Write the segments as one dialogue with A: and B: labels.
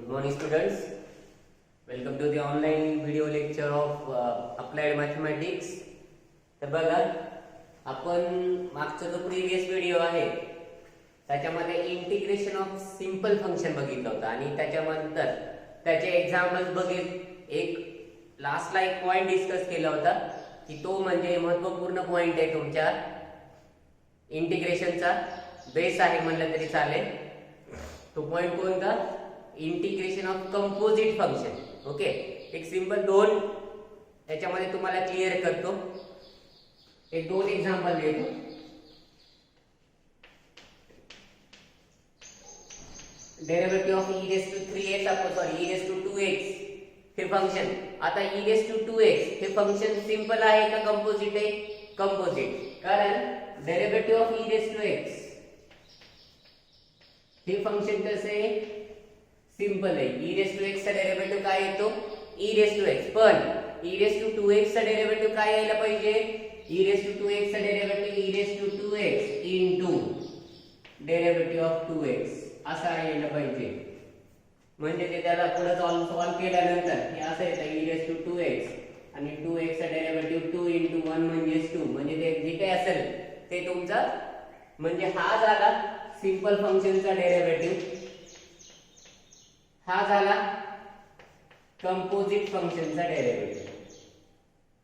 A: Good morning students. Welcome to the online video lecture of applied mathematics. तर बघा आपण मागचा जो प्रीवियस व्हिडिओ आहे त्याच्यामध्ये इंटिग्रेशन ऑफ सिंपल फंक्शन बघितलं होतं आणि त्याच्यानंतर त्याचे एक्झाम्पल्स बघित एक लास्टला एक पॉइंट डिस्कस केला होता की तो म्हणजे महत्त्वपूर्ण पॉइंट आहे तुमच्या इंटिग्रेशनचा बेस आहे म्हणलं तरी चालेल. तो पॉइंट कोणता? Integration of composite function. Okay, एक सिंपल दोन याच्यामध्ये तुम्हाला क्लिअर करतो. एक दोन एक्झाम्पल देतो. Derivative of e raised to 3x आपण e raised to 2x हे फंक्शन. आता e raised to 2x हे फंक्शन सिंपल आहे का कंपोजिट आहे? कंपोजिट. कारण derivative of e raised to x हे फंक्शन कसं आहे? सिंपल आहे. e raised to x चा डेरिव्हेटिव्ह काय येतो? e raised to x. पण e raised to 2x चा डेरिव्हेटिव्ह काय यायला पाहिजे? e raised to 2x चा derivative e raised to 2x into derivative of 2x असा यायला पाहिजे. म्हणजे ते त्याला पुढे सॉल्व केल्यानंतर हे असं येतं e raised to 2x आणि 2x चा डेरिव्हेटिव्ह 2 into 1 म्हणजे 2. म्हणजे ते जे काही असेल ते तुमचा म्हणजे हा झाला सिंपल फंक्शनचा डेरिव्हेटिव्ह, हा झाला कंपोजिट फंक्शनचा डेरिव्हेटिव्ह.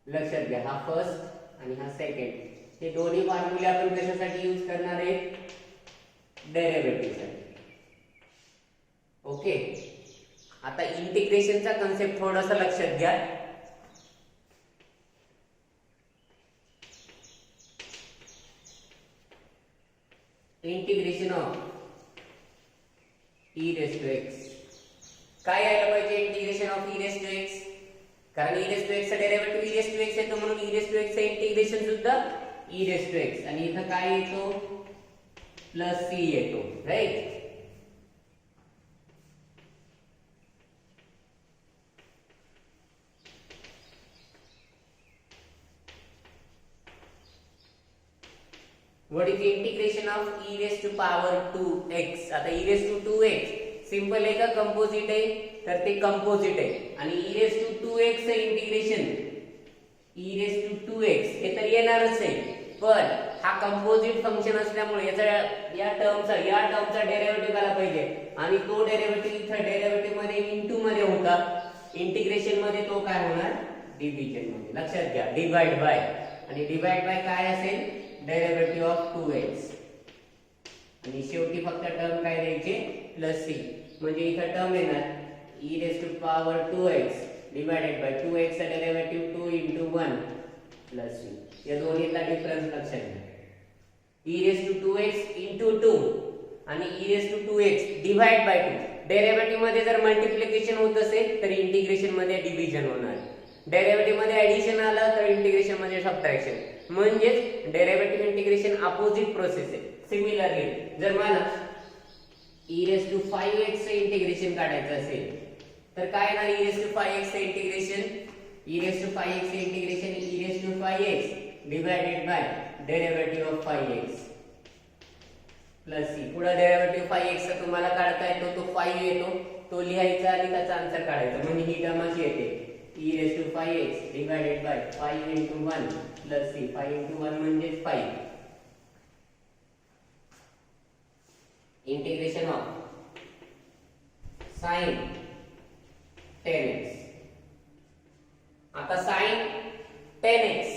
A: लक्षात घ्या, हा फर्स्ट आणि हा सेकंड. हे दोन्ही फॉर्म्युले आपण कशासाठी यूज करणार आहे? डेरिव्हेटिव्ह साठी. ओके, आता इंटिग्रेशनचा कन्सेप्ट थोडासा लक्षात घ्या. Integration of e raised to x काय यायला पाहिजे? Integration of e raised to x. कारण e raised to x चा derivative e raised to x येतो म्हणून e raised to x चा इंटिग्रेशन सुद्धा e raised to x. आणि इथं काय येतो? प्लस c येतो. Right. What is the integration of e raised to power 2x? आता e raised to 2x simple आहे का कंपोजिट आहे? तर ते कंपोजिट आहे. आणि e raised to 2x चे integration e raised to 2x हे तर येणारच आहे. पण हा कंपोजिट फंक्शन असल्यामुळे या टर्मचा डेरिव्हेटिव्ह आला पाहिजे. आणि तो डेरिव्हेटिव्ह इथं डेरिव्हेटिव्ह मध्ये इनटू मध्ये होता, इंटिग्रेशन मध्ये तो काय होणार? डिव्हिजन मध्ये. लक्षात घ्या, डिवाइड बाय. आणि डिवाइड बाय काय असेल? Derivative of 2x. आणि शेवटी फक्त टर्म काय द्यायचे? Plus c. म्हणजे इथं टर्म येणार e raised to power 2x divided by 2x चा डेरिव्हेटिव्ह 2 into 1 प्लस c. या दोन्हीतला डिफरन्स लक्षात घ्या. e raised to 2x into 2 आणि e raised to 2x divide by 2. Derivative मध्ये जर मल्टिप्लिकेशन होत असेल तर इंटिग्रेशन मध्ये डिव्हिजन होणार. डेरिव्हेटिव्ह मध्ये ऍडिशन आलं तर इंटिग्रेशन मध्ये सबट्रॅक्शन. म्हणजेच डेरिव्हेटिव्ह इंटिग्रेशन अपोजिट प्रोसेस आहे. सिमिलरली जर मला e raised to 5x चे इंटिग्रेशन काढायचं असेल तर काय येणार? e raised to 5x चे integration e raised to 5x चे integration e raised to 5x divided by derivative of 5x plus c. पुढे डेरिव्हेटिव्ह 5x चा तुम्हाला काढता येतो, तो 5 येतो, तो लिहायचा आणि त्याचा आन्सर काढायचा. म्हणजे ही टर्म अशी येते e raised to 5x divided by 5 into 1 plus c. 5 into 1 म्हणजे 5. Integration of sin 10x. आता sin 10x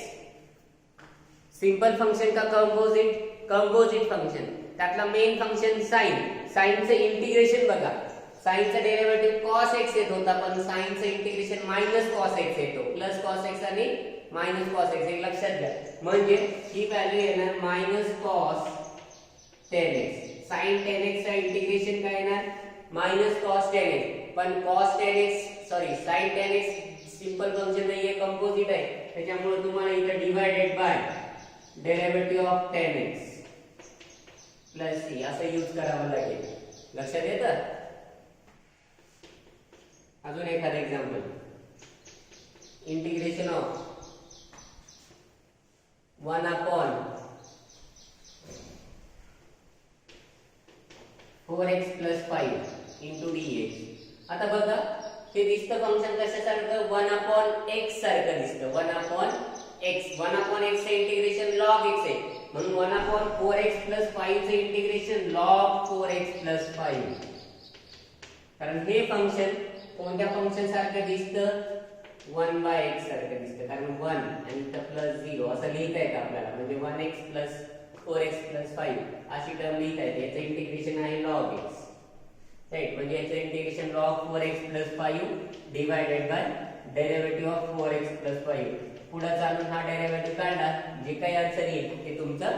A: सिंपल फंक्शन का कंपोजिट? Composite function. त्यातला मेन फंक्शन sin. sin चे इंटिग्रेशन बघा. sin चा डेरिव्हेटिव्ह cos x येत होता, पण sin चे इंटिग्रेशन मायनस cos x येतो. प्लस cos x आणि मायनस cos x हे लक्षात घ्या. म्हणजे ही व्हॅल्यू येणार minus cos 10x. sin 10x चा इंटिग्रेशन काय येणार? Minus cos 10x. पण cos 10x sin 10x simple function नाहीये, कंपोजिट आहे. त्याच्यामुळे तुम्हाला इथे divided by derivative of 10x plus c असं यूज करावं लागेल. लक्षात येतं? अजून एखादं example. Integration of 1 upon 4x plus 5 into dx. आता बघा हे दिसतं फंक्शन कशासारखं 1/x सारखं दिसतं 1/x 1/x चे इंटिग्रेशन log x आहे म्हणून 1/4x + 5 चे इंटिग्रेशन log 4x + 5 कारण हे फंक्शन कोणत्या फंक्शन सारखं दिसतं 1/x सारखं दिसतं कारण 1 आणि इथं +0 असं लिहिता येतं आपल्याला म्हणजे 1x + 4x + 5 अशी टर्म लिहिता येते याचं इंटिग्रेशन आहे log x राइट म्हणजे याचं integration log 4x + 5 divided by derivative of 4x + 5 पुढे चालून हा डेरिव्हेटिव्ह काढला जे काही आन्सर येईल ते तुमचं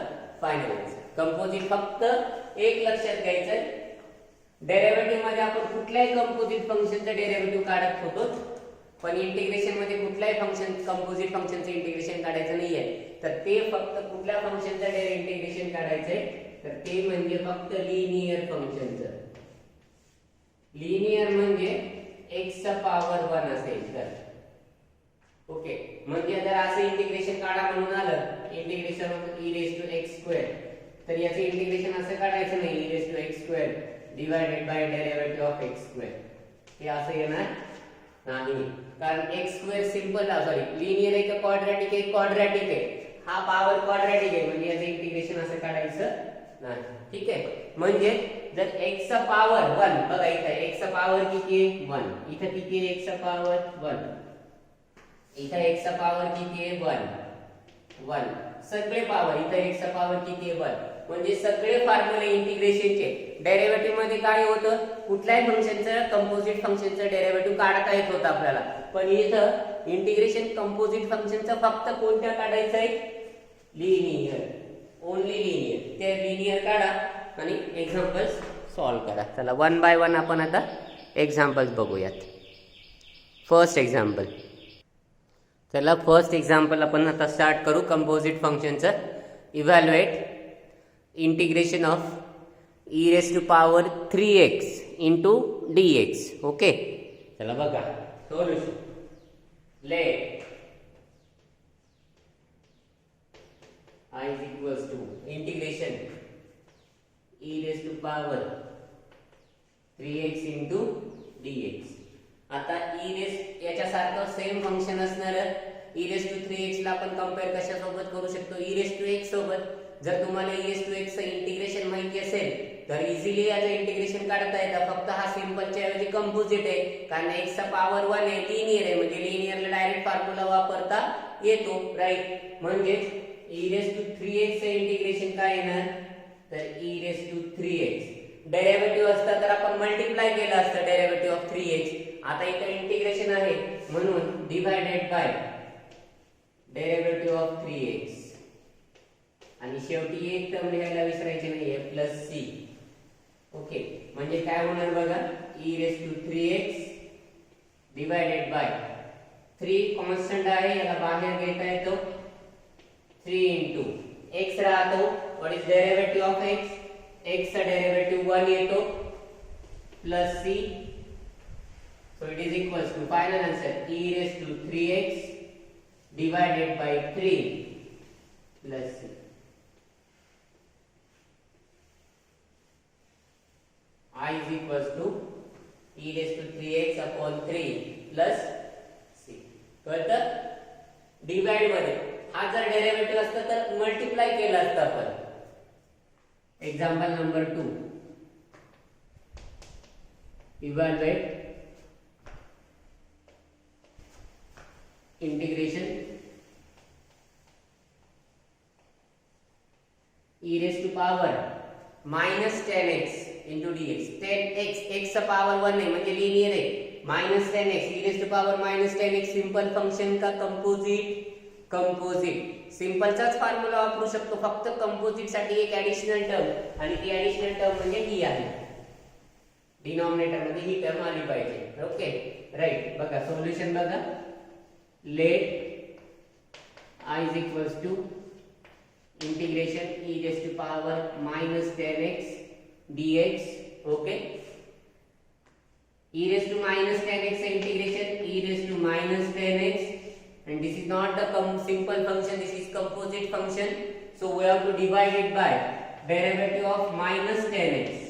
A: फायनल आन्सर कंपोजिट फक्त एक लक्षात घ्यायचं डेरिव्हेटिव्ह मध्ये आपण कुठल्याही कंपोजिट फंक्शनचं डेरिव्हेटिव्ह काढत होतो पण इंटिग्रेशन मध्ये कुठल्याही फंक्शन कंपोजिट फंक्शनचं इंटिग्रेशन काढायचं नाहीये तर ते फक्त कुठल्या फंक्शनचं इंटिग्रेशन काढायचंय तर ते म्हणजे फक्त लिनियर फंक्शनचं लिनियर म्हणजे x चा पॉवर 1 असेल तर ओके म्हणजे जर असं इंटिग्रेशन काढा म्हणून आलं इंटिग्रेशन ऑफ e⁻x² तर याचे इंटिग्रेशन असं काढायचं नाही e⁻x² divided by derivative of x² हे असं येणार नाही कारण x² सिंपल सॉरी लिनियर आहे का क्वाड्रॅटिक आहे क्वाड्रॅटिक आहे हा पॉवर क्वाड्रॅटिक आहे म्हणजे याचे इंटिग्रेशन असं काढायचं नाही ठीक आहे म्हणजे जर x चा पॉवर 1 बघा इथे x चा पॉवर किती आहे 1 इथे किती आहे x चा पॉवर 1 इथे x चा पॉवर किती आहे 1 सगळे पॉवर इथे x चा पॉवर किती आहे 1 म्हणजे सगळे फॉर्म्युले इंटिग्रेशनचे डेरिव्हेटिव्ह मध्ये काय होतं कुठल्याही फंक्शनचं कंपोजिट फंक्शनचं डेरिव्हेटिव्ह काढता येत होतं आपल्याला पण इथं इंटिग्रेशन कंपोजिट फंक्शनचं फक्त कोणत्या काढायचं आहे लिनियर ओनली लिनियर ते लिनियर काढा आणि एक्झाम्पल्स सॉल्व करा चला 1 बाय 1 आपण आता एक्झाम्पल्स बघूयात फर्स्ट एक्झाम्पल चला फर्स्ट एक्झाम्पल आपण आता स्टार्ट करू कंपोजिट फंक्शनचं evaluate integration of e⁻3x into dx okay चला बघा solution let I is equals to integration e⁻3x into dx आता याच्यासारखं सेम फंक्शन असणार e⁻3x ला आपण कंपेअर कशासोबत करू शकतो e⁻x सोबत जर तुम्हाला e⁻x चं इंटिग्रेशन माहिती असेल तर इझिली याचं इंटिग्रेशन काढता येतं फक्त हा सिंपलच्या ऐवजी कंपोजिट आहे कारण x चा पॉवर 1 आहे लिनियर आहे म्हणजे लिनियरला डायरेक्ट फॉर्म्युला वापरता येतो राईट म्हणजे e⁻3x चे इंटिग्रेशन काय येणार तर e⁻3x डेरिव्हेटिव्ह असता तर आपण मल्टिप्लाय केलं असतं डेरिव्हेटिव्ह ऑफ 3x आता इथे इंटिग्रेशन आहे म्हणून divided by derivative of 3x आणि शेवटी एक टर्म लिहायला विसरायचे नाहीये प्लस c ओके म्हणजे काय होणार बघा e⁻3x डिवाइडेड बाय 3 कॉन्स्टंट आहे याला बाहेर घेता येतो 3 into x राहतो what is derivative of x चा डेरिव्हेटिव्ह 1 येतो plus c so it is equals to final answer e⁻3x divided by 3 plus c I is equals to e⁻3x upon 3 plus c कळतं divide मध्ये हा जर derivative असता तर multiply केला असता आपण example number 2 evaluate integration e⁻−10x into dx 10x x चा पॉवर 1 आहे म्हणजे लिनियर आहे -10x e⁻−10x सिंपल फंक्शन का कंपोजिट सिंपलचाच फॉर्म्युला वापरू शकतो फक्त कंपोजिट साठी एक ऍडिशनल टर्म आणि ती ऍडिशनल टर्म म्हणजे ही आहे डिनॉमिनेटर मध्ये ही टर्म आली पाहिजे ओके राईट बघा सोल्युशन बघा late I is equals to integration e⁻−10x dx okay e⁻−10x integration e⁻−10x and this is not a simple function this is composite function so we have to divide it by derivative of -10x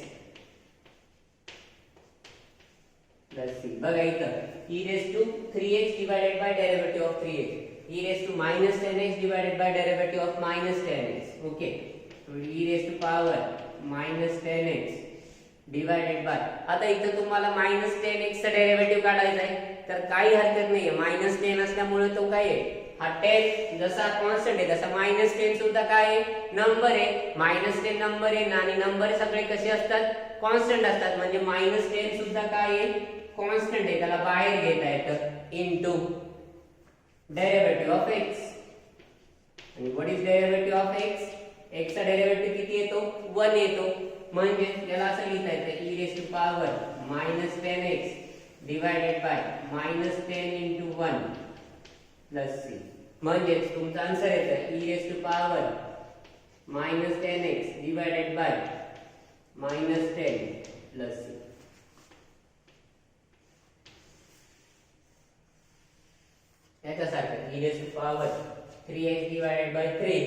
A: plus c. बघा इथं e raise to 3x divided by derivative of 3x, e raise to minus 10x divided by derivative of minus 10x. Okay, e raise to power minus 10x divided by, आता इथं तुम्हाला minus 10x चा derivative काढायचा आहे तर काही हरकत नाहीये. मायनस 10 असल्यामुळे तो काय आहे, हा 10 जसा कॉन्स्टंट आहे तसा मायनस 10 सुद्धा काय आहे, नंबर आहे. मायनस 10 नंबर आहे आणि नंबर सगळे कसे असतात, कॉन्स्टंट असतात. म्हणजे मायनस 10 सुद्धा काय आहे, कॉन्स्टंट आहे, त्याला बाहेर घेता येतं इनटू डेरिव्हेटिव्ह ऑफ x. आणि what is derivative of x? x चा डेरिव्हेटिव्ह किती येतो, 1 येतो. म्हणजे याला असं लिहिता येतं e raise to power minus 10x divided by minus 10 into 1 plus C. म्हणजे तुमचा आन्सर येतं e raise to power minus 10x divided by minus 10 plus C. याच्यासारखं e raise to power 3x divided by 3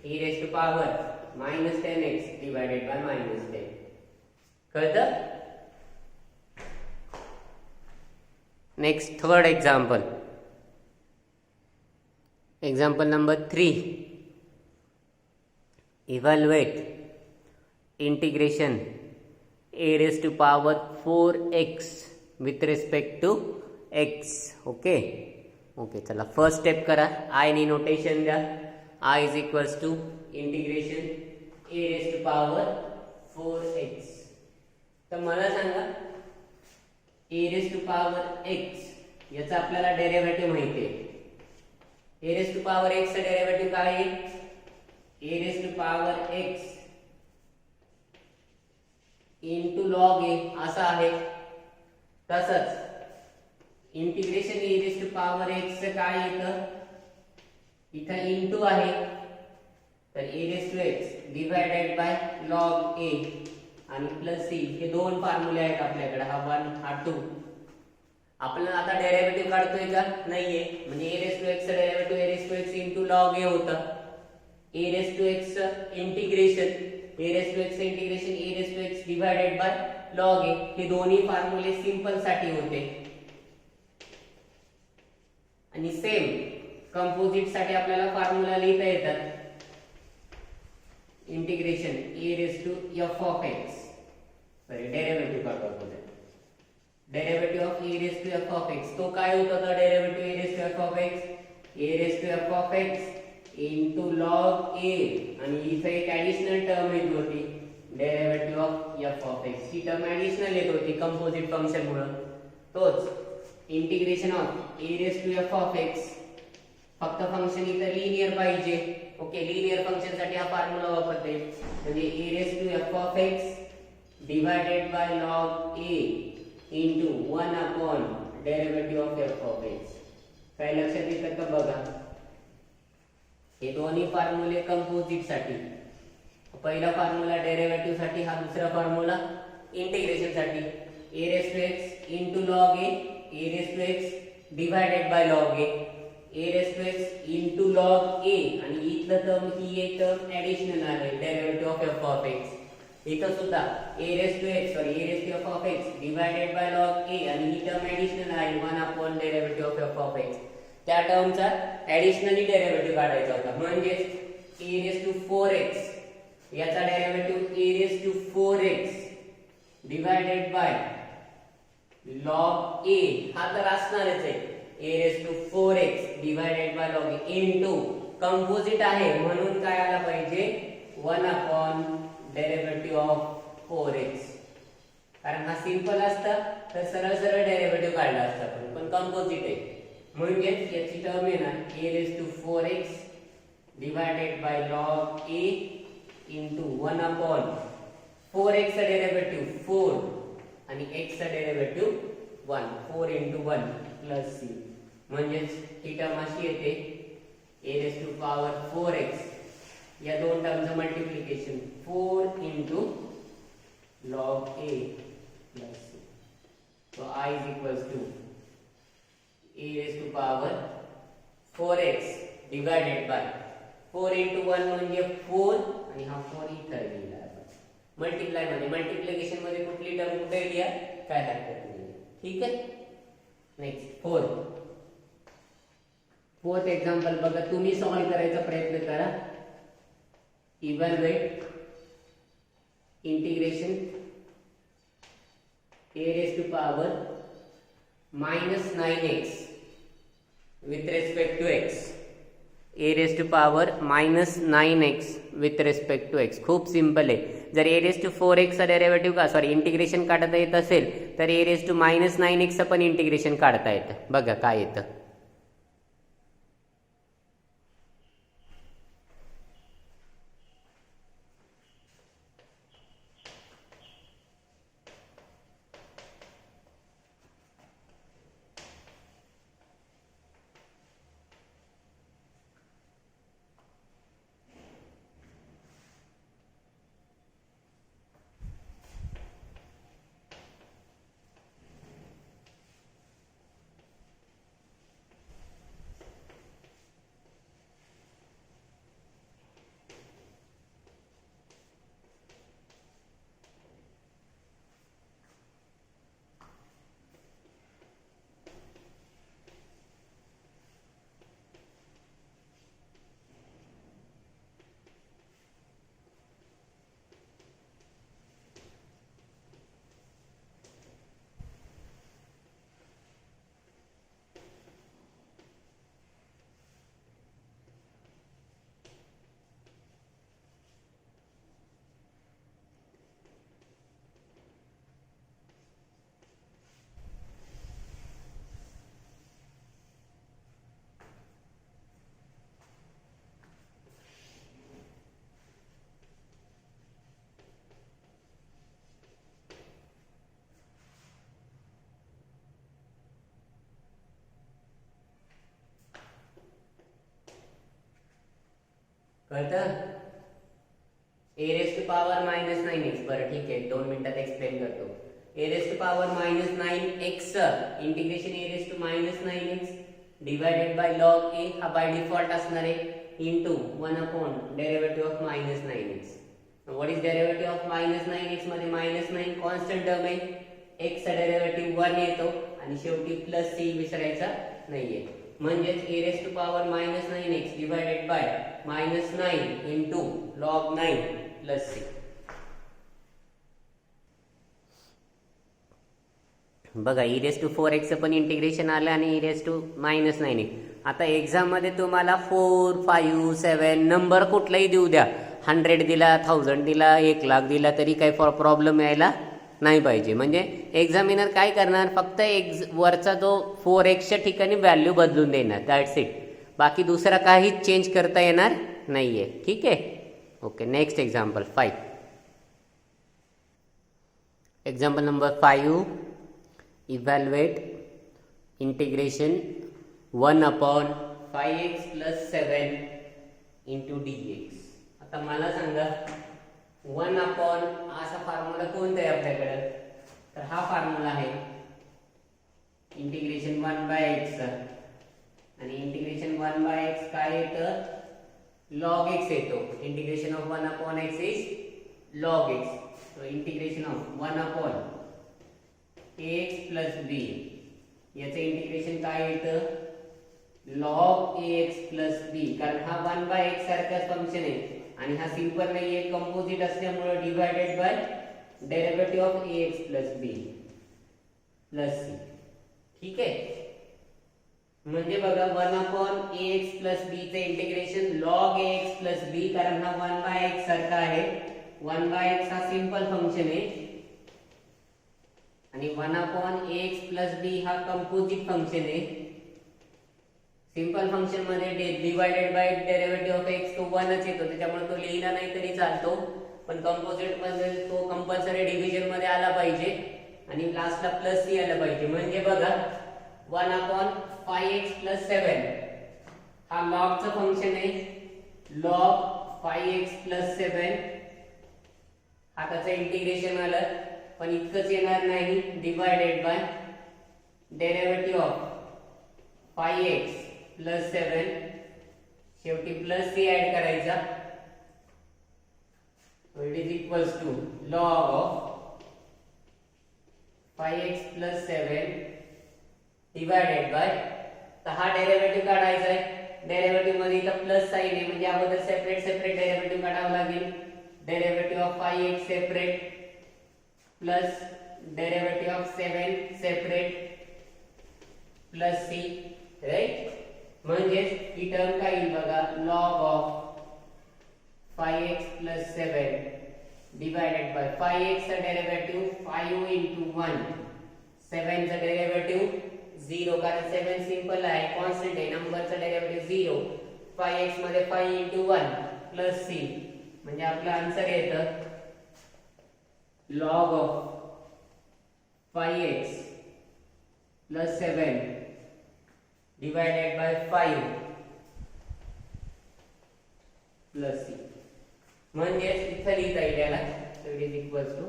A: e raise to power minus 10x divided by minus 10. कळतं? Next third example. Example number 3. Evaluate integration a raised to power 4x with respect to x. Okay. Okay, चला first step करा. I नी notation द्या. I is equals to integration a raised to power 4x. तर मला सांगा a raised to power x याचा आपल्याला derivative माहिती आहे. a raised to power x चा डेरिव्हेटिव्ह काय आहे, a raised to power x into log a असा आहे. तसंच integration a raised to power x चं काय येतं, इथं इंटू आहे तर a raised to x divided by log a आणि प्लस c. हे दोन फॉर्म्युले आहेत आपल्याकडे, हा 1 हा 2. आपल्याला आता डेरिव्हेटिव्ह काढतोय का, नाहीये. म्हणजे a raised to x चा derivative a raised to x into log a होता. a raised to x integration a raised to x integration a raised to x divided by log a. हे दोन्ही फॉर्म्युले simple साठी होते. आणि same composite साठी आपल्याला formula लिहिता येतात. Integration a raised to f of x, sorry derivative काढतो आपण. Derivative of e raised to f of x तो काय होता, तर derivative a raised to f of x a raised to f of x into log a आणि इथे एक additional term येत होती derivative of f of x. He term additional येत होती कंपोजिट फंक्शन मुळे. तोच integration of a raised to f of x. फक्त फंक्शन इथे लिनियर पाहिजे. ओके, लिनियर फंक्शन साठी हा फॉर्म्युला वापरते. म्हणजे a raised to f of x divided by log a into 1 upon derivative of f of x. काय लक्षात येतं का बघा, हे दोन्ही फॉर्म्युले कंपोजिट साठी. पहिला फॉर्म्युला डेरिव्हेटिव्ह साठी, हा दुसरा फॉर्म्युला इंटिग्रेशन साठी. a raised to x into log a raised to x divided by log a raised to x into log a आणि इथलं टर्म ही एक टर्म ऍडिशनल आहे derivative of f of x. इथं सुद्धा a raised to x sorry a raised to f of x divided by log a आणि ही term additional आहे 1 upon derivative of f of x. त्या टर्मचा additionally derivative काढायचा होता. म्हणजे a raised to 4x याचा derivative a raised to 4x divided by log a हा तर असणारच आहे. a raised to 4x divided by log a into composite आहे म्हणून काय आला पाहिजे 1 अपॉन डेरिव्हेटिव्ह ऑफ 4x. कारण हा सिंपल असता तर सरळ सरळ डेरिव्हेटिव्ह काढला असता, पण कंपोजिट आहे म्हणजे याची टर्म येणार a raised to 4x divided by log a into 1 upon 4x चा डेरिव्हेटिव्ह 4 आणि x चा डेरिव्हेटिव्ह 1. 4 into 1 plus c. म्हणजे ही टर्म अशी येते a raised to power 4x या दोन टर्मचं multiplication 4 into log a plus c. So I is equals to a raised to power 4x divided by 4 into 1 म्हणजे 4 आणि हा 4 इथं लिहिला आपण. मल्टिप्लाय मध्ये मल्टिप्लिकेशन मध्ये कुठली टर्म कुठे लिहा काय हरकत नाही. ठीक आहे. नेक्स्ट फोर्थ एक्झाम्पल बघा, तुम्ही सॉल्व्ह करायचा प्रयत्न करा. Evaluate integration a raised to power -9x with respect to x. a raised to power -9x with respect to x. खूप सिंपल आहे. जर a raised to 4x चा डेरिव्हेटिव्ह इंटिग्रेशन काढता येत असेल तर a raised to -9x चं पण इंटिग्रेशन काढता येतं. बघा काय येतं. कळतं. a raised to power -9x. बरं ठीक आहे, 2 मिनिटात एक्सप्लेन करतो. a raised to power -9x integration a raised to -9x divided by log a हा बाय डिफॉल्ट असणार आहे into 1 upon derivative of -9x. What is derivative of -9x मध्ये -9 constant term आहे, x चा डेरिव्हेटिव्ह 1 येतो आणि शेवटी प्लस c विसरायचा नाहीये. म्हणजेच a raised to power -9x divided by -9 into log 9 plus c. बघा e raised to 4x पण इंटिग्रेशन आलं आणि e raised to -9x. आता एक्झाम मध्ये तुम्हाला 4, 5, 7 नंबर कुठलाही देऊ द्या, 100 दिला, 1000 दिला, 1,00,000 दिला तरी काही प्रॉब्लेम यायला नाही पाहिजे. म्हणजे एक्झामिनर काय करणार, फक्त वरचा जो 4x च्या ठिकाणी व्हॅल्यू बदलून देणार, दॅट्स इट. बाकी दुसरा काहीच चेंज करता येणार नाहीये. ठीक आहे. Okay, next example 5. Example number 5. Evaluate integration 1 upon 5x plus 7 into dx. आता मला सांगा 1 अपॉन असा फॉर्म्युला कोणता आहे आपल्याकडे, तर हा फॉर्म्युला आहे इंटिग्रेशन 1 बाय x आणि इंटिग्रेशन 1 बाय x काय येतं, log x येतो. Integration of 1 upon x is log x. so integration of 1 upon ax plus b याचं इंटिग्रेशन काय येतं, log ax प्लस b. कारण हा 1 बाय x सारखाच फंक्शन आहे आणि हा सिंपल नाहीये, कंपोजिट असल्यामुळे divided by derivative of ax plus b plus c. ठीक आहे. म्हणजे बघा 1 अपॉन ax प्लस b चे integration log ax plus b, कारण हा 1 बाय x सारखा आहे. 1 बाय x हा सिंपल फंक्शन आहे आणि 1 अपॉन ax प्लस b हा कंपोजिट फंक्शन आहे. सिंपल फंक्शन मध्ये divided by derivative of x तो 1च येतो, त्याच्यामुळे तो लिहिला नाही तरी चालतो, पण कंपोजिट मध्ये तो कंपल्सरी डिव्हिजन मध्ये आला पाहिजे आणि लास्टला प्लस c आला पाहिजे. म्हणजे बघा 1 अपॉन 5x प्लस 7 हा log चं फंक्शन आहे, log 5x प्लस 7 हा त्याचं इंटिग्रेशन आलं, पण इतकंच येणार नाही, divided by derivative of 5x plus 7 शेवटी प्लस c ऍड करायचा. so it is equals to log of 5x plus 7 divided by, तर हा डेरिव्हेटिव्ह काढायचा आहे. डेरिव्हेटिव्ह मध्ये इथं प्लस साइन आहे म्हणजे अगोदर सेपरेट डेरिव्हेटिव्ह काढावं लागेल. Derivative of 5x separate plus derivative of 7 separate plus c, right. म्हणजे ही टर्म काय येईल बघा, log of 5x plus 7 divided by 5x चा डेरिव्हेटिव्ह 5 into 1, 7 चा डेरिव्हेटिव्ह 0 कारण 7 सिंपल आहे, कॉन्स्टंट आहे, नंबरचा डेरिव्हेटिव्ह 0. 5x मध्ये 5 into 1 plus c म्हणजे आपलं आन्सर येतं log of 5x plus 7 divided by 5 plus c. म्हणजे इथं लिहिता येईल याला, so it is equals to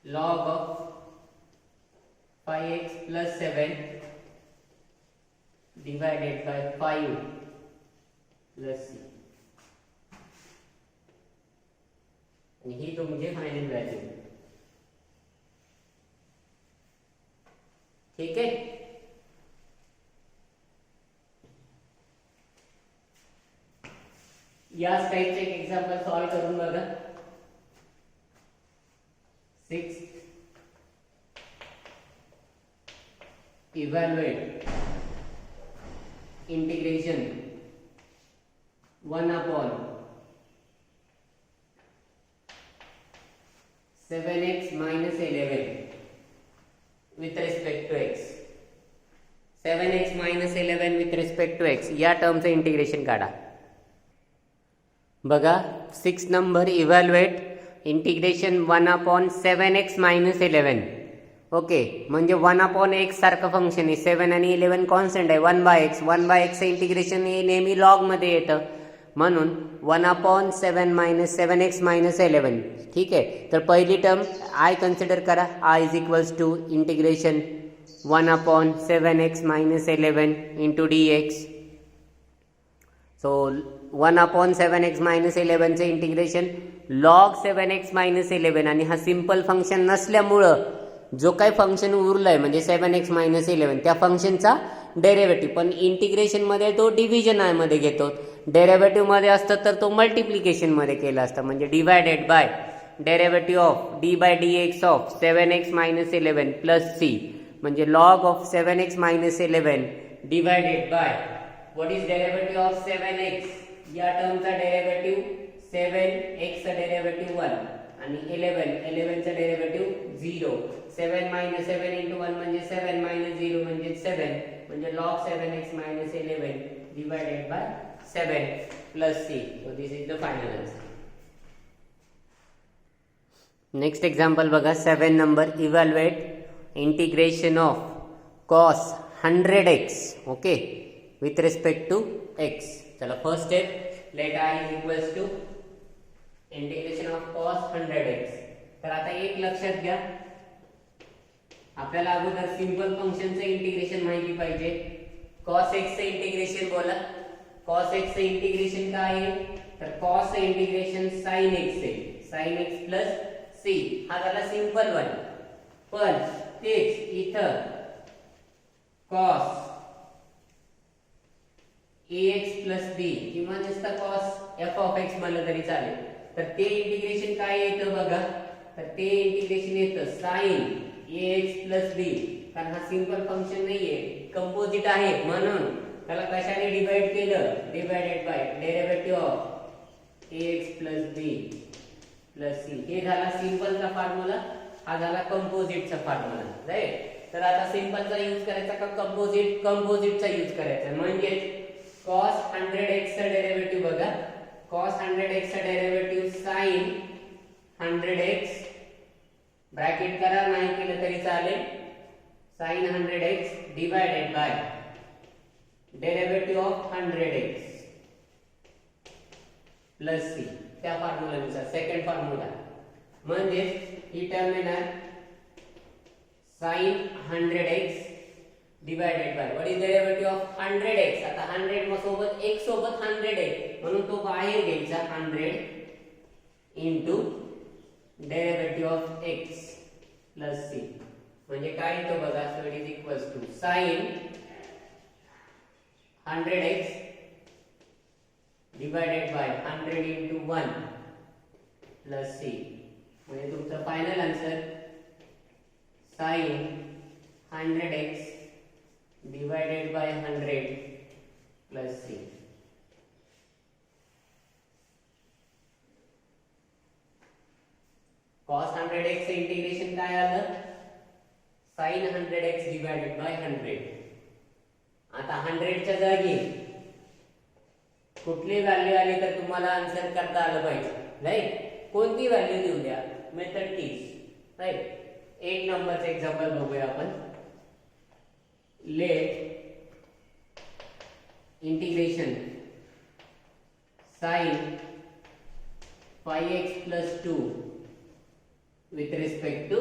A: log of 5x plus 7 divided by 5 plus c. आणि ही तुमची फायनल व्हॅल्यू. ठीक आहे. याच टाइपचे एक एक्झाम्पल सॉल्व करून बघा. 6 evaluate integration 1 upon 7x minus 11 with respect to x. 7x minus 11 with respect to x या टर्मचं इंटिग्रेशन काढा. बघा 6 number evaluate integration 1 upon 7x minus 11. Okay, म्हणजे 1 upon x सारखं फंक्शन आहे, 7 आणि 11 कॉन्स्टंट आहे, 1/x. 1/x चं इंटिग्रेशन हे नेहमी लॉग मध्ये येतं, म्हणून 1 upon 7 minus 7x minus 11. ठीक आहे. तर पहिली टर्म आय कन्सिडर करा, i is equals to integration 1 upon 7x minus 11 into dx. So 1 upon 7x minus 11 चे इंटिग्रेशन log 7x minus 11, आणि हा सिंपल फंक्शन नसल्यामुळं जो काही फंक्शन उरलंय म्हणजे 7x minus 11 त्या फंक्शनचा डेरिव्हेटिव्ह, पण इंटिग्रेशन मध्ये तो डिव्हिजन मध्ये घेतो, डेरिव्हेटिव्ह मध्ये असतं तर तो मल्टिप्लिकेशन मध्ये केला असता, म्हणजे divided by derivative of d by dx of 7x minus 11 plus c, म्हणजे log of 7x minus 11 divided by what is derivative of 7x, या टर्मचा डेरिव्हेटिव्ह 7x चा डेरिव्हेटिव्ह 1 आणि 11 चा डेरिव्हेटिव्ह 0. 7 minus 7 into 1 म्हणजे 7 minus 0 म्हणजे 7, म्हणजे log 7x minus 11 divided by 7 plus c. So this is the final answer. Next example बघा 7 number evaluate integration of cos 100x okay with respect to x. चला first step, let i is equals to integration of cos 100x. तर आता एक लक्षात घ्या, आपल्याला अगोदर simple फंक्शनचं integration माहिती पाहिजे. cos x चे इंटिग्रेशन बोला. cos x चे इंटिग्रेशन काय आहे, तर cos चे इंटिग्रेशन sin x आहे, sin x plus c. हा झाला सिंपल वन. पण तेच इथं cos ax plus b किंवा नुसतं cos f of x म्हणलं तरी चालेल. तर ते इंटिग्रेशन काय येतं बघा, तर ते इंटिग्रेशन येतं sin ax plus b, कारण हा सिंपल फंक्शन नाहीये, कंपोजिट आहे, म्हणून त्याला कशाने डिवाइड केलं, divided by derivative of ax plus b plus c. हे झाला सिंपलचा फॉर्म्युला, हा झाला कंपोजिटचा फॉर्म्युला, राईट. तर आता सिंपलचा यूज करायचा का कंपोजिटचा यूज करायचा, म्हणजे cos 100x चा डेरिव्हेटिव्ह बघा, cos 100x चा डेरिव्हेटिव्ह sin 100x ब्रॅकेट करा, नाही केलं तरी चालेल, sin 100x divided bye derivative of 100x plus c. त्या फॉर्म्युलानुसार सेकंड फॉर्म्युला, म्हणजे ही टर्म येणार sin 100x divided by what is derivative of 100x. आता 100 सोबत x सोबत 100 आहे, म्हणून तो बाहेर घ्यायचा 100 into derivative of x plus c म्हणजे काय येतो बघा. So it is equals to sin 100x divided by 100 into 1 plus c म्हणजे तुमचा final answer sin 100x divided by 100 plus c. cos 100x चे इंटिग्रेशन काय आलं sin 100x divided by 100. आता 100 च्या जागी कुठली व्हॅल्यू आली तर तुम्हाला आन्सर करता आलं पाहिजे. राईट, कोणती व्हॅल्यू देऊ द्या. मेथड तीच. राईट, 1 नंबरचं एक्झाम्पल बघूया आपण. Let integration sin 5x plus 2 with respect to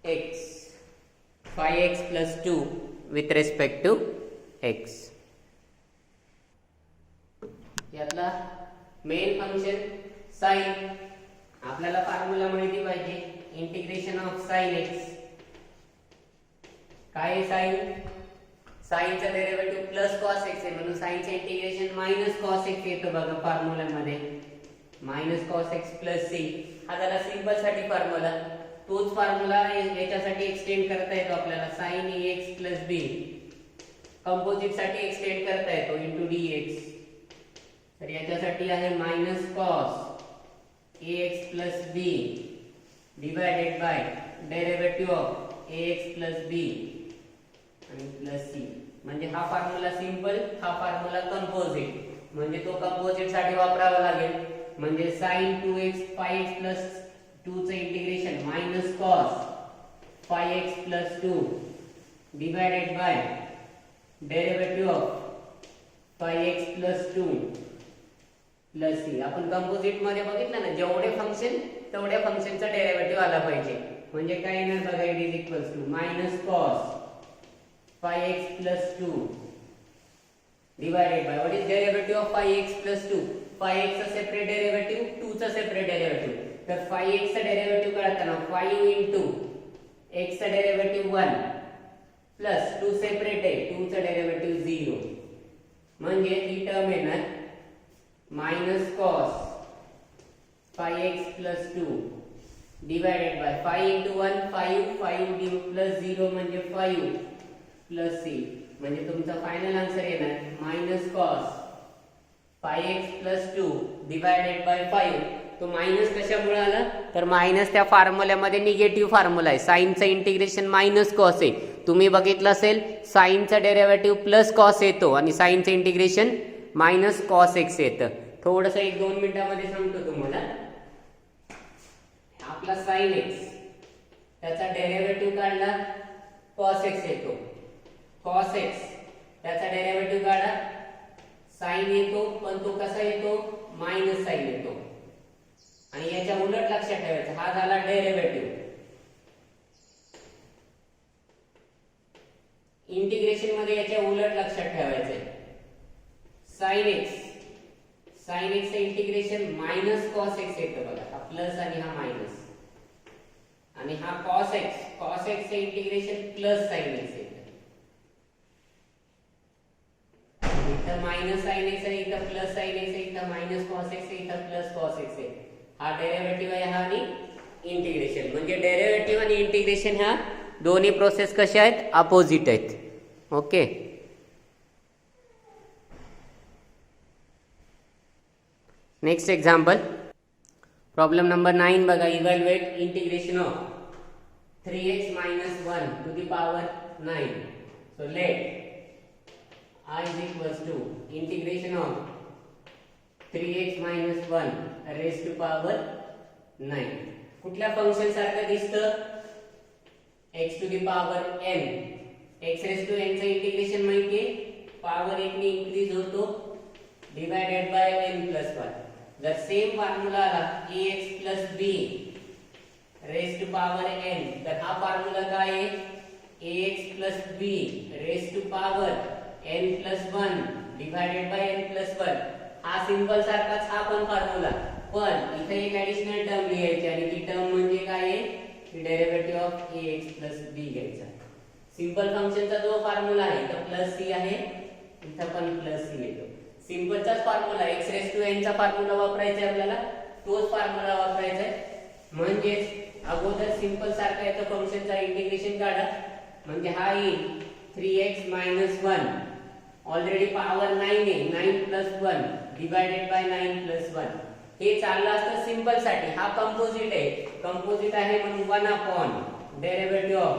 A: x. 5x plus 2 with respect to x. यातला मेन फंक्शन sin. आपल्याला फॉर्म्युला माहिती पाहिजे. इंटिग्रेशन ऑफ sin x काय आहे. sin चा डेरिव्हेटिव्ह प्लस cos x आहे म्हणून sin चे इंटिग्रेशन मायनस cos x येतं बघा फॉर्म्युल्यामध्ये. Minus cos x plus c हा झाला सिंपल साठी फॉर्म्युला. तोच फॉर्म्युला याच्यासाठी एक्सटेंड करता येतो आपल्याला. sin ax plus b composite साठी एक्सटेंड करता येतो इनटू dx. तर याच्यासाठी आहे minus cos ax plus b divided by derivative of ax plus b आणि प्लस c. म्हणजे हा फॉर्म्युला सिंपल, हा फॉर्म्युला कंपोजिट. म्हणजे तो कंपोजिट साठी वापरावा लागेल. म्हणजे sin 2x 5x 2 चे integration minus cos 5x 2 divided by derivative of 5x 2 plus c. आपण कंपोजिट मध्ये बघितलं ना, जेवढे फंक्शन तेवढ्या फंक्शनचा डेरिव्हेटिव्ह आला पाहिजे. म्हणजे काय येणार बघा. It is equals to minus cos 5x 2 divided by what is derivative of 5x 2. 5x चा सेपरेट डेरिव्हेटिव्ह, 2 चा सेपरेट डेरिव्हेटिव्ह. तर 5x चा डेरिव्हेटिव्ह काढताना 5 into x चा डेरिव्हेटिव्ह 1 प्लस 2 सेपरेट आहे, 2 चा डेरिव्हेटिव्ह 0. म्हणजे ही टर्म येणार minus cos 5x 2 divided by 5 into 1 5 5 plus 0 म्हणजे 5 प्लस c. म्हणजे तुमचा फायनल आन्सर येणार minus cos 5x 2 divided by 5. तो मायनस कशामुळे आला तर मायनस त्या फॉर्म्युल्यामध्ये निगेटिव्ह फॉर्म्युला आहे. sin चं इंटिग्रेशन मायनस cos आहे. तुम्ही बघितलं असेल sin चा डेरिव्हेटिव्ह प्लस cos येतो आणि sin चं इंटिग्रेशन मायनस cos x येतं. थोडंसं 1-2 मिनिटांमध्ये सांगतो तुम्हाला. आपला sin x त्याचा डेरिव्हेटिव्ह काढला cos x येतो. cos x त्याचा डेरिव्हेटिव्ह काढा sin येतो, पण तो कसा येतो मायनस sin येतो. आणि याच्या उलट लक्षात ठेवायचं, हा झाला डेरिव्हेटिव्ह. इंटिग्रेशन मध्ये याच्या उलट लक्षात ठेवायचंय. sin x चे इंटिग्रेशन मायनस cos x येतं बघा. हा प्लस आणि हा मायनस. आणि हा cos x चे इंटिग्रेशन प्लस sin x येतं. इथं मायनस sin x आहे, इथं प्लस sin x आहे, इथं मायनस cos x आहे, इथं प्लस cos x आहे. हा डेरिव्हेटिव्ह आहे हा आणि इंटिग्रेशन. म्हणजे डेरिव्हेटिव्ह आणि इंटिग्रेशन ह्या दोन्ही प्रोसेस कशा आहेत अपोजिट आहेत. Okay. Next example problem number 9 बघा. Evaluate integration of 3x minus 1 to the power 9. So let I is equals to integration of 3x minus 1 raised to power 9. कुठल्या function सारखं दिसतं x to the power n. x raised to n चं integration माहितीये, power 1 ने increase होतो divided by n plus 1. जर same formula आला ax plus b raised to power n, तर हा फॉर्म्युला काय आहे ax plus b raised to power n plus 1 divided by n plus 1. हा सिंपल सारखाच हा पण फॉर्म्युला. पण इथे एक ऍडिशनल टर्म लिहायची आणि ती टर्म म्हणजे काय आहे derivative of ax plus b घ्यायचा. सिंपल फंक्शनचा जो फॉर्म्युला आहे तो प्लस सी आहे, इथं पण प्लस सी येतो. सिंपलचाच formula x raise to n चा फॉर्म्युला वापरायचा आहे आपल्याला, तोच फॉर्म्युला वापरायचा आहे. म्हणजेच अगोदर सिंपल सारखा येतो फंक्शनचा इंटिग्रेशन काढा, म्हणजे हा येईल 3x - 1 ऑलरेडी पॉवर 9 आहे, 9 + 1 डिवायडेड बाय 9 + 1. हे चाललं असतं सिंपल साठी. हा कंपोजिट आहे, कंपोजिट आहे म्हणून 1 derivative of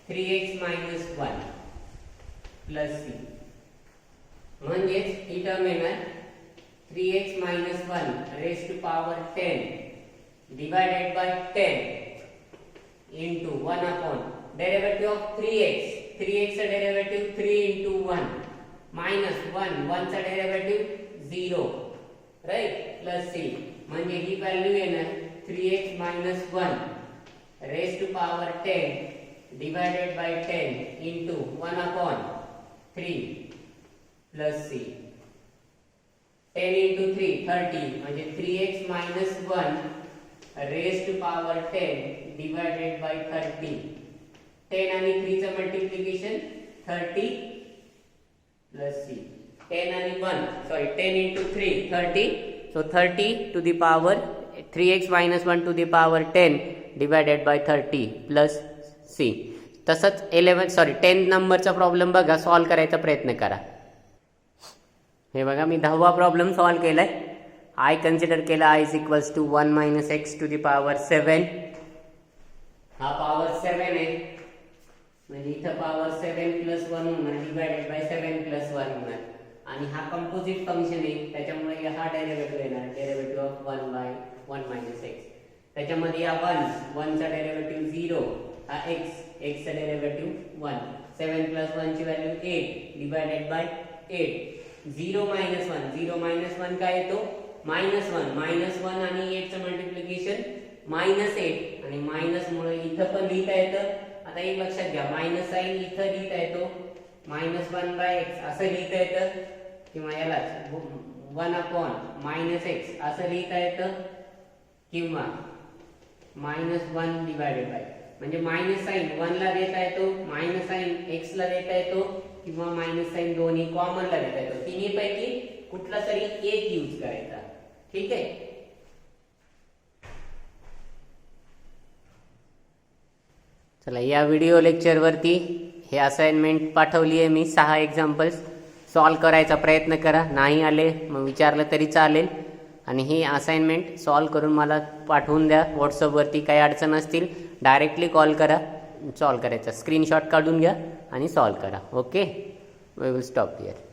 A: 3x - 1 plus c. म्हणजेच ही टर्म येणार 3x - 1 raise to power 10 divided by 10 into 1 derivative of 3x. 3x चा डेरिव्हेटिव्ह 3 × 1 मायनस 1 चा डेरिव्हेटिव्ह 0 राईट प्लस c. म्हणजे ही व्हॅल्यू येणार 3x - 1 raise to power 10 divided by 10 into 1/3 plus c. 10 × 3 30 म्हणजे 3x - 1 raise to power 10 divided by 30. 10 आणि 3 चं multiplication 30 plus c. 10 आणि 1 sorry 10 × 3 30. So 30 to the power 3x - 1 to the power 10 divided by 30 plus c. तसंच 10 नंबरचा problem बघा, solve करायचा प्रयत्न करा. हे बघा मी 10वा प्रॉब्लेम सॉल्व केलाय. I कन्सिडर केला i = 1 - x to the power 7. हा पॉवर 7 आहे, म्हणजे इथं पॉवर 7 + 1 होणार डिवायडेड बाय 7 + 1 होणार. आणि हा कंपोजिट फंक्शन आहे, त्याच्यामुळे हा डेरिव्हेटिव्ह येणार डेरिव्हेटिव्ह ऑफ 1 - x. त्याच्यामध्ये या 1 चा डेरिव्हेटिव्ह 0, हा x चा डेरिव्हेटिव्ह 1. 7 + 1 ची व्हॅल्यू 8 डिवायडेड बाय 8. 0 - 1 काय येतो -1 आणि 8 चं मल्टिप्लिकेशन -8 आणि मायनस मुळे इथं पण लिहिता येतं. आता एक लक्षात घ्या, मायनस साइन इथं लिहिता येतो, -1/x असं लिहिता येतं, किंवा यालाच 1/-x असं लिहिता येतं, किंवा -1 डिवायडेड बाय, म्हणजे मायनस साइन 1 ला देता येतो, मायनस साइन x ला देता येतो, किंवा मायनस साइन दोन्ही कॉमन ला देता येतो. तिन्ही पैकी कुठला तरी एक यूज करायचा. ठीक आहे. चला, या व्हिडिओ लेक्चर वरती हे असाइनमेंट पाठवली आहे मी. 6 एक्झाम्पल्स सॉल्व करायचा प्रयत्न करा. नाही आले मग विचारलं तरी चालेल. आणि ही असाइनमेंट सॉल्व करून मला पाठवून द्या व्हॉट्सअपवरती. काही अडचण असतील डायरेक्टली कॉल करा, सॉल्व करायचा. स्क्रीनशॉट काढून घ्या आणि सॉल्व करा. Okay, we will stop here.